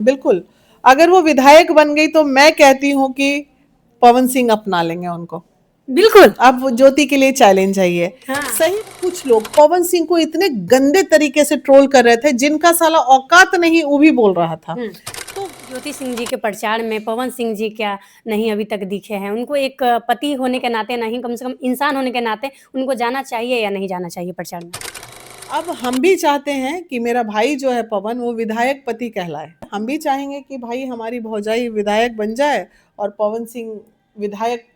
बिल्कुल। अगर वो विधायक बन गई तो मैं कहती हूँ कि पवन सिंह अपना लेंगे उनको। बिल्कुल। अब वो ज्योति के लिए चैलेंज है ये। हाँ। सही में कुछ लोग पवन सिंह को इतने गंदे तरीके से ट्रोल कर रहे थे जिनका साला औकात नहीं वो भी बोल रहा था। तो ज्योति सिंह जी के प्रचार में पवन सिंह जी क्या नहीं अभी तक दिखे हैं? उनको एक पति होने के नाते नहीं, कम से कम इंसान होने के नाते उनको जाना चाहिए या नहीं जाना चाहिए प्रचार में? अब हम भी चाहते हैं कि मेरा भाई जो है पवन वो विधायक पति कहलाए। हम भी चाहेंगे कि भाई हमारी भौजाई विधायक बन जाए और पवन सिंह विधायक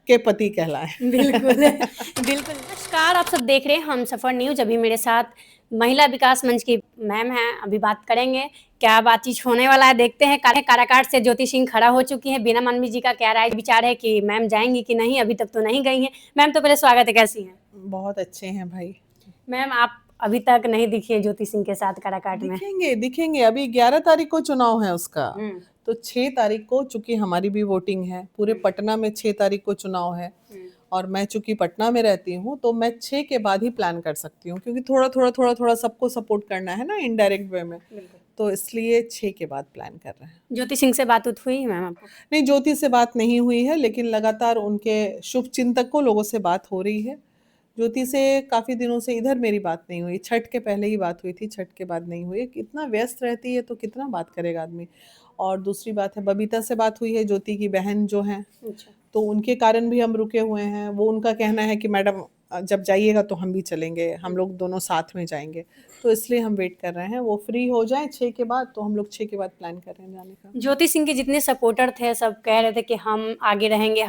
के पति कहलाए। बिल्कुल, बिल्कुल। नमस्कार, आप सब देख रहे हैं हमसफर न्यूज़। अभी मेरे साथ महिला विकास मंच की मैम हैं, अभी बात करेंगे। क्या बातचीत होने वाला है देखते हैं। काराकाट से ज्योति सिंह खड़ा हो चुकी हैं। बीना मानवी जी का क्या राय विचार है कि मैम जाएँगी कि नहीं? अभी तक तो नहीं गई हैं। मैम तो पहले स्वागत है, कैसी हैं? बहुत अच्छे हैं भाई। मैम आप अभी तक नहीं दिखी हैं ज्योति सिंह के साथ काराकाट में। दिखेंगे अभी 11 तारीख को चुनाव है उसका। तो 6 तारीख को चूंकि हमारी भी वोटिंग है पूरे पटना में 6 तारीख को चुनाव है और मैं चूंकि पटना में रहती हूँ तो मैं 6 के बाद ही प्लान कर सकती हूँ क्योंकि थोड़ा सबको सपोर्ट करना है ना इनडायरेक्ट वे में। तो इसलिए 6 के बाद प्लान कर रहे हैं। ज्योति सिंह से बात हुई है मैम आपको? नहीं, ज्योति से बात नहीं हुई है लेकिन लगातार उनके शुभ चिंतकों लोगों से बात हो रही है। ज्योति से काफ़ी दिनों से इधर मेरी बात नहीं हुई। छठ के पहले ही बात हुई थी, छठ के बाद नहीं हुई। इतना व्यस्त रहती है तो कितना बात करेगा आदमी। और दूसरी बात है बबीता से बात हुई है, ज्योति की बहन जो हैं। अच्छा। तो उनके कारण भी हम रुके हुए हैं। वो उनका कहना है कि मैडम जब जाइएगा तो हम भी चलेंगे, हम लोग दोनों साथ में जाएंगे। तो इसलिए हम वेट कर रहे हैं वो फ्री हो जाएं 6 के बाद तो हम लोग 6 के बाद प्लान कर रहे हैं जाने का। ज्योति सिंह के जितने सपोर्टर थे सब कह रहे थे कि हम आगे रहेंगे,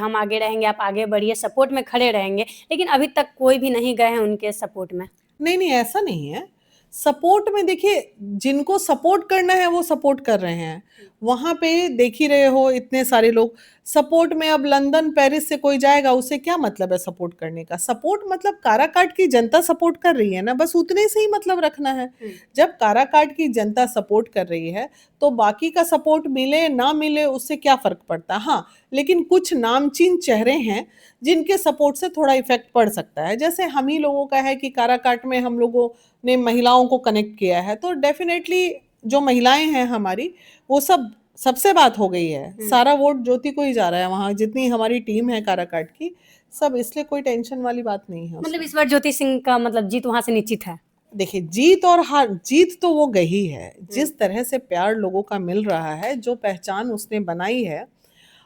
आप आगे बढ़िए, सपोर्ट में खड़े रहेंगे, लेकिन अभी तक कोई भी नहीं गए हैं उनके सपोर्ट में। नहीं, ऐसा नहीं है। सपोर्ट में देखिए जिनको सपोर्ट करना है वो सपोर्ट कर रहे हैं। वहाँ पे देख ही रहे हो इतने सारे लोग सपोर्ट में। अब लंदन, पेरिस से कोई जाएगा उसे क्या मतलब है सपोर्ट करने का? सपोर्ट मतलब काराकाट की जनता सपोर्ट कर रही है ना, बस उतने से ही मतलब रखना है। जब काराकाट की जनता सपोर्ट कर रही है तो बाकी का सपोर्ट मिले ना मिले उससे क्या फ़र्क पड़ता है? हाँ, लेकिन कुछ नामचीन चेहरे हैं जिनके सपोर्ट से थोड़ा इफ़ेक्ट पड़ सकता है। जैसे हम ही लोगों का है कि काराकाट में हम लोगों ने महिलाओं को कनेक्ट किया है तो डेफिनेटली जो महिलाएं हैं हमारी वो सबसे बात हो गई है। सारा वोट ज्योति को ही जा रहा है वहाँ जितनी हमारी टीम है काराकाट की सब, इसलिए कोई टेंशन वाली बात नहीं है मतलब उसमें। इस बार ज्योति सिंह का मतलब जीत वहां से निश्चित है? देखिए जीत और हार, जीत तो वो गई है। जिस तरह से प्यार लोगों का मिल रहा है, जो पहचान उसने बनाई है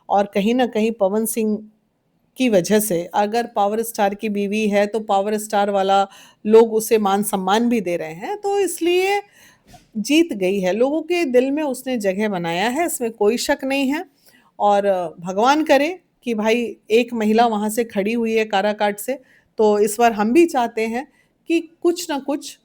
और कहीं ना कहीं पवन सिंह की वजह से, अगर पावर स्टार की बीवी है तो पावर स्टार वाला लोग उसे मान सम्मान भी दे रहे हैं तो इसलिए जीत गई है। लोगों के दिल में उसने जगह बनाया है, इसमें कोई शक नहीं है। और भगवान करे कि भाई एक महिला वहाँ से खड़ी हुई है काराकाट से, तो इस बार हम भी चाहते हैं कि कुछ ना कुछ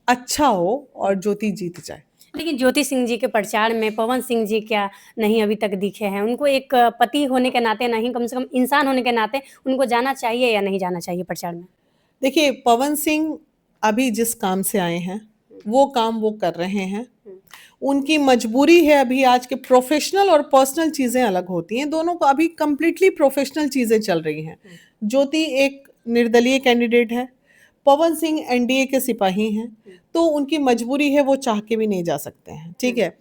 अच्छा हो और ज्योति जीत जाए। लेकिन ज्योति सिंह जी के प्रचार में पवन सिंह जी क्या नहीं अभी तक दिखे हैं? उनको एक पति होने के नाते नहीं, कम से कम इंसान होने के नाते उनको जाना चाहिए या नहीं जाना चाहिए प्रचार में? देखिए पवन सिंह अभी जिस काम से आए हैं वो काम वो कर रहे हैं। उनकी मजबूरी है। अभी आज के प्रोफेशनल और पर्सनल चीज़ें अलग होती हैं, दोनों को अभी कंप्लीटली प्रोफेशनल चीज़ें चल रही हैं। ज्योति एक निर्दलीय कैंडिडेट है, पवन सिंह एनडीए के सिपाही हैं, तो उनकी मजबूरी है, वो चाह के भी नहीं जा सकते हैं। ठीक है,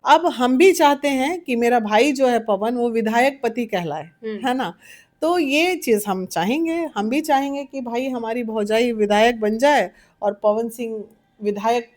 अब हम भी चाहते हैं कि मेरा भाई जो है पवन वो विधायक पति कहलाए, है ना? तो ये चीज़ हम चाहेंगे। हम भी चाहेंगे कि भाई हमारी भौजाई विधायक बन जाए और पवन सिंह विधायक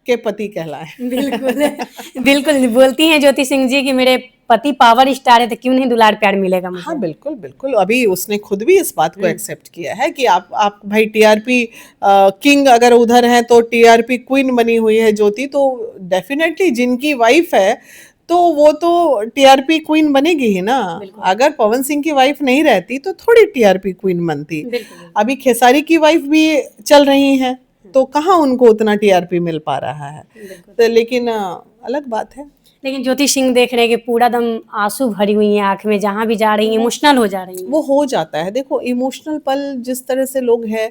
के पति कहलाए। बिल्कुल, बिल्कुल बोलती हैं ज्योति सिंह जी कि मेरे पति पावर स्टार है तो क्यों नहीं दुलार प्यार मिलेगा मुझे। हाँ बिल्कुल बिल्कुल, अभी उसने खुद भी इस बात को एक्सेप्ट किया है कि आप भाई टीआरपी किंग अगर उधर हैं तो टीआरपी क्वीन बनी हुई है ज्योति, तो डेफिनेटली जिनकी वाइफ है तो वो तो टीआरपी क्वीन बनेगी ही ना। अगर पवन सिंह की वाइफ नहीं रहती तो थोड़ी टीआरपी क्वीन बनती। अभी खेसारी की वाइफ भी चल रही हैं तो कहाँ उनको उतना टीआरपी मिल पा रहा है। तो लेकिन अलग बात है। लेकिन ज्योति सिंह देख रहे हैं कि पूरा दम आंसू भरी हुई हैं आंख में, जहां भी जा रही हैं इमोशनल हो जा रही हैं। वो हो जाता है। देखो इमोशनल पल जिस तरह से लोग हैं,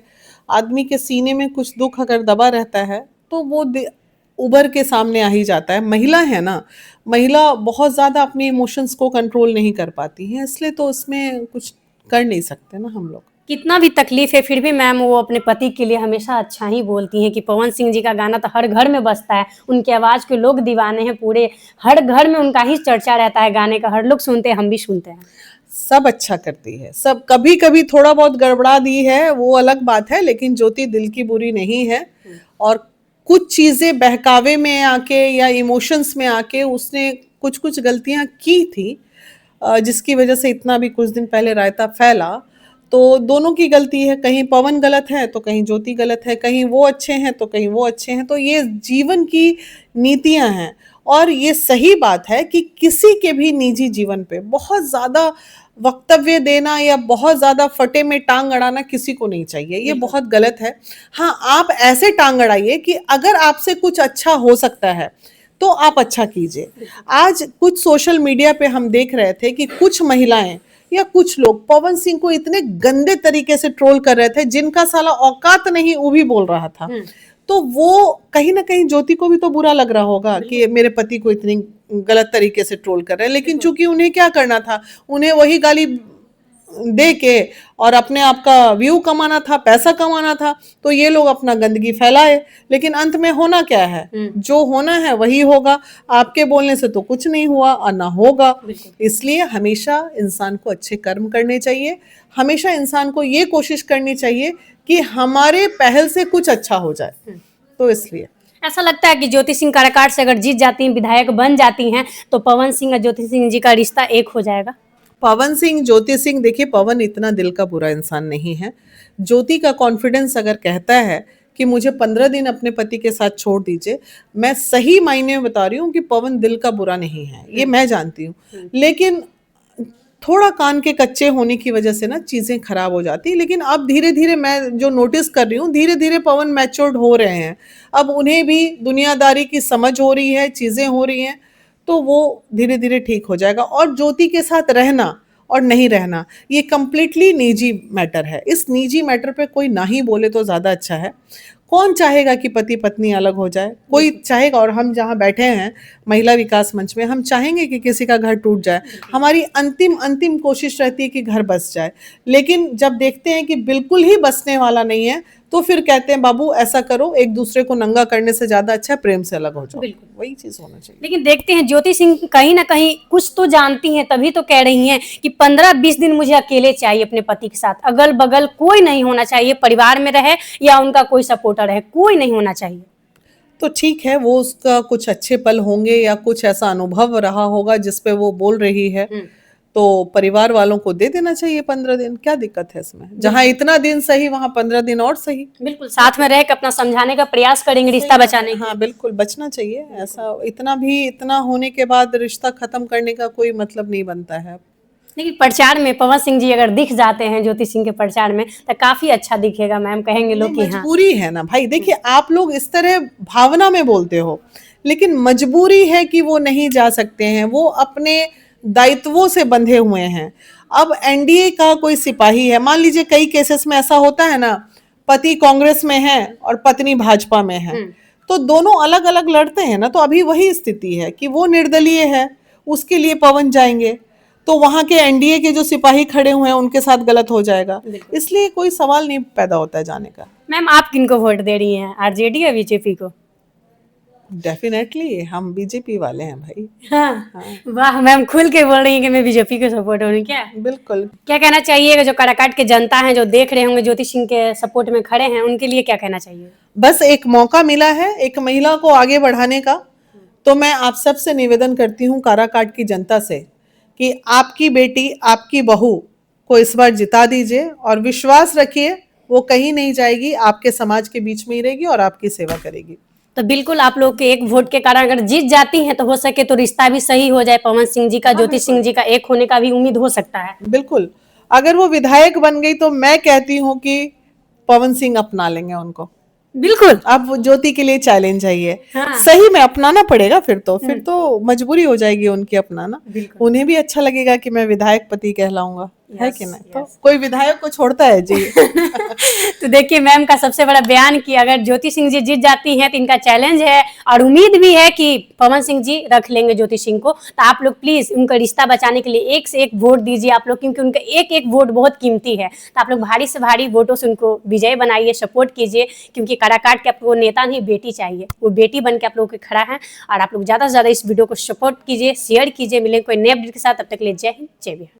आदमी के सीने में कुछ दुख अगर दबा रहता है तो वो उभर के सामने आ ही जाता है। महिला है ना, महिला बहुत ज़्यादा अपने इमोशंस को कंट्रोल नहीं कर पाती है, इसलिए तो उसमें कुछ कर नहीं सकते ना हम लोग। कितना भी तकलीफ है फिर भी मैम वो अपने पति के लिए हमेशा अच्छा ही बोलती हैं कि पवन सिंह जी का गाना तो हर घर में बजता है, उनकी आवाज के लोग दीवाने हैं, पूरे हर घर में उनका ही चर्चा रहता है गाने का, हर लोग सुनते हैं, हम भी सुनते हैं। सब अच्छा करती है, सब कभी कभी थोड़ा बहुत गड़बड़ा दी है वो अलग बात है, लेकिन ज्योति दिल की बुरी नहीं है। और कुछ चीजें बहकावे में आके या इमोशंस में आके उसने कुछ कुछ गलतियां की थी, जिसकी वजह से इतना भी कुछ दिन पहले रायता फैला। तो दोनों की गलती है, कहीं पवन गलत है तो कहीं ज्योति गलत है, कहीं वो अच्छे हैं तो कहीं वो अच्छे हैं। तो ये जीवन की नीतियां हैं, और ये सही बात है कि किसी के भी निजी जीवन पे बहुत ज्यादा वक्तव्य देना या बहुत ज्यादा फटे में टांग अड़ाना किसी को नहीं चाहिए, ये बहुत गलत है। हाँ, आप ऐसे टांग अड़ाइए कि अगर आपसे कुछ अच्छा हो सकता है तो आप अच्छा कीजिए। आज कुछ सोशल मीडिया पे हम देख रहे थे कि कुछ महिलाएं या कुछ लोग पवन सिंह को इतने गंदे तरीके से ट्रोल कर रहे थे, जिनका साला औकात नहीं वो भी बोल रहा था। तो वो कहीं ना कहीं ज्योति को भी तो बुरा लग रहा होगा कि मेरे पति को इतनी गलत तरीके से ट्रोल कर रहे हैं, लेकिन चूंकि उन्हें क्या करना था, उन्हें वही गाली दे के और अपने आप का व्यू कमाना था, पैसा कमाना था, तो ये लोग अपना गंदगी फैलाए। लेकिन अंत में होना क्या है, जो होना है वही होगा। आपके बोलने से तो कुछ नहीं हुआ और ना होगा। इसलिए हमेशा इंसान को अच्छे कर्म करने चाहिए, हमेशा इंसान को ये कोशिश करनी चाहिए कि हमारे पहल से कुछ अच्छा हो जाए। तो इसलिए ऐसा लगता है कि ज्योति सिंह काराकाट से अगर जीत जाती हैं, विधायक बन जाती हैं, तो पवन सिंह और ज्योति सिंह जी का रिश्ता एक हो जाएगा। पवन सिंह ज्योति सिंह, देखिए पवन इतना दिल का बुरा इंसान नहीं है। ज्योति का कॉन्फिडेंस अगर कहता है कि मुझे 15 दिन अपने पति के साथ छोड़ दीजिए, मैं सही मायने में बता रही हूँ कि पवन दिल का बुरा नहीं है, ये मैं जानती हूँ। लेकिन थोड़ा कान के कच्चे होने की वजह से ना चीजें खराब हो जाती है। लेकिन अब धीरे धीरे मैं जो नोटिस कर रही हूँ, धीरे धीरे पवन मैच्योर्ड हो रहे हैं। अब उन्हें भी दुनियादारी की समझ हो रही है, चीजें हो रही हैं, तो वो धीरे धीरे ठीक हो जाएगा। और ज्योति के साथ रहना और नहीं रहना ये कंप्लीटली निजी मैटर है। इस निजी मैटर पे कोई ना ही बोले तो ज्यादा अच्छा है। कौन चाहेगा कि पति पत्नी अलग हो जाए? कोई चाहेगा। और हम जहाँ बैठे हैं महिला विकास मंच में, हम चाहेंगे कि किसी का घर टूट जाए। हमारी अंतिम कोशिश रहती है कि घर बस जाए। लेकिन जब देखते हैं कि बिल्कुल ही बसने वाला नहीं है, तो फिर कहते हैं बाबू ऐसा करो, एक दूसरे को नंगा करने से ज्यादा अच्छा है प्रेम से अलग हो जाओ। वही चीज होना चाहिए। लेकिन देखते हैं ज्योति सिंह कहीं ना कहीं कुछ तो जानती हैं, तभी तो कह रही हैं कि 15-20 दिन मुझे अकेले चाहिए अपने पति के साथ, अगल बगल कोई नहीं होना चाहिए, परिवार में रहे या उनका कोई सपोर्टर है, कोई नहीं होना चाहिए। तो ठीक है, वो उसका कुछ अच्छे पल होंगे या कुछ ऐसा अनुभव रहा होगा जिसपे वो बोल रही है, तो परिवार वालों को दे देना चाहिए 15 दिन। क्या दिक्कत है इसमें? जहां इतना दिन सही वहां 15 दिन और सही। बिल्कुल साथ में रह के अपना समझाने का प्रयास करेंगे, रिश्ता बचाने का। हाँ बिल्कुल, बचना चाहिए। ऐसा इतना होने के बाद रिश्ता खत्म करने का कोई मतलब नहीं बनता है। लेकिन प्रचार में पवन सिंह जी अगर दिख जाते हैं ज्योति सिंह के प्रचार में, तो काफी अच्छा दिखेगा मैम, कहेंगे लोग कि हाँ मजबूरी है ना भाई। देखिए आप लोग इस तरह भावना में बोलते हो, लेकिन मजबूरी है कि वो नहीं जा सकते हैं, वो अपने दायित्वों से बंधे हुए हैं। अब एनडीए का कोई सिपाही है, मान लीजिए कई केसेस में ऐसा होता है ना, पति कांग्रेस में है और पत्नी भाजपा में है, तो दोनों अलग अलग लड़ते हैं ना। तो अभी वही स्थिति है कि वो निर्दलीय है, उसके लिए पवन जाएंगे, तो वहां के एनडीए के जो सिपाही खड़े हुए हैं उनके साथ गलत हो जाएगा। इसलिए कोई सवाल नहीं पैदा होता है जाने का। मैम आप किनको वोट दे रही हैं, आरजेडी या बीजेपी को? डेफिनेटली हम बीजेपी वाले हैं भाई। हाँ। वाह मैम, खुल के बोल रही हैं कि मैं बीजेपी को सपोर्ट हो रही हूँ। क्या बिल्कुल। क्या कहना चाहिए जो काराकाट के जनता है जो देख रहे होंगे ज्योति सिंह के सपोर्ट में खड़े हैं, उनके लिए क्या कहना चाहिए? बस एक मौका मिला है एक महिला को आगे बढ़ाने का, तो मैं आप सबसे निवेदन करती हूँ काराकाट की जनता से कि आपकी बेटी, आपकी बहू को इस बार जिता दीजिए और विश्वास रखिए वो कहीं नहीं जाएगी, आपके समाज के बीच में ही रहेगी और आपकी सेवा करेगी। तो बिल्कुल आप लोग के एक वोट के कारण अगर जीत जाती हैं तो हो सके तो रिश्ता भी सही हो जाए पवन सिंह जी का, ज्योति सिंह जी का एक होने का भी उम्मीद हो सकता है। बिल्कुल, अगर वो विधायक बन गई तो मैं कहती हूँ कि पवन सिंह अपना लेंगे उनको। बिल्कुल। अब वो ज्योति के लिए चैलेंज है ये। हाँ। सही में अपनाना पड़ेगा, फिर तो मजबूरी हो जाएगी उनकी अपनाना। उन्हें भी अच्छा लगेगा कि मैं विधायक पति कहलाऊंगा। है कि नहीं? तो कोई विधायक को छोड़ता है जी। तो देखिए मैम का सबसे बड़ा बयान कि अगर ज्योति सिंह जी जीत जाती हैं तो इनका चैलेंज है और उम्मीद भी है कि पवन सिंह जी रख लेंगे ज्योति सिंह को। तो आप लोग प्लीज उनका रिश्ता बचाने के लिए एक से एक वोट दीजिए आप लोग, क्योंकि उनका एक एक वोट बहुत कीमती है। तो आप लोग भारी से भारी वोटों से उनको विजय बनाइए, सपोर्ट कीजिए, क्योंकि काराकाट के आपको नेता नहीं बेटी चाहिए, वो बेटी बन के आप लोगों के खड़ा है। और आप लोग ज्यादा से ज्यादा इस वीडियो को सपोर्ट कीजिए, शेयर कीजिए। मिलेंगे कोई नए अपडेट के साथ, तब तक के लिए जय हिंद जय बिहार।